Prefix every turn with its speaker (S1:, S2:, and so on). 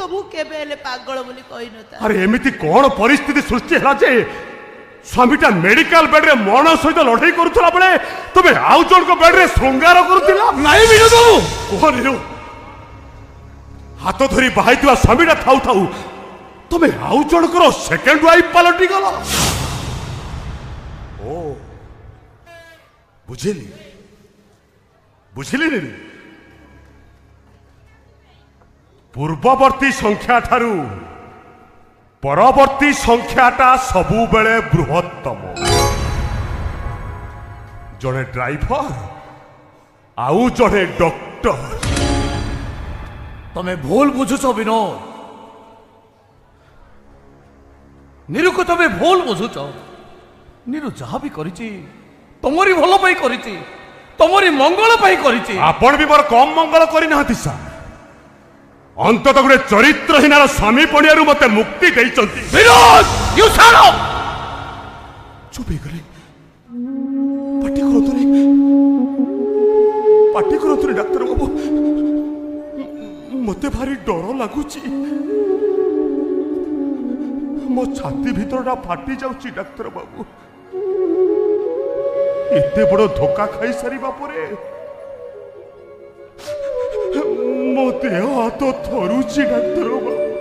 S1: तुमको केबे हेले पागल बोली कहि नता।
S2: अरे एमिति कोन परिस्थिति सृष्टि हला जे स्वामीटा मेडिकल बेड रे मरण सहित लड़ाई करूथला बेले तबे आउ जण को बेड रे श्रृंगार करूथिला।
S3: नहीं विनोद बाबू
S2: कोन रे हाथ धरी बाहाइतिवा स्वामीटा थाउ थाउ तबे आउ जण को सेकंड वाइफ पलटी गला। ओ बुझिली बुझिली रे पूर्ववर्ती संख्या ठारू परवर्ती संख्याटा सबु बेले बृहत्तम। जड़े ड्राइवर आउ जड़े डॉक्टर।
S3: तमें भूल बुझुछ विनोद नीरू को तमें भूल बुझुछ। नीरू जहाँ भी करिछि तमरी भलो पाई करिछि तमरी मंगल पाई करिछि।
S2: आपण भी मोर कम मंगल करि नाहति सा अंतत गुटे चरित्रहीनार स्वामी पणियारू मते मुक्ति देइचंती।
S3: Vinod you shut up.
S2: चुप हे गले पाटी करतुनी डाक्टर बाबू मते भारी डर लागुची। मो छाती भीतरटा फाटी जाउची डाक्टर बाबू। एते बड़ धोखा खाई सारिबा परे मो देह हाथ थरुची डाक्टर बाबू।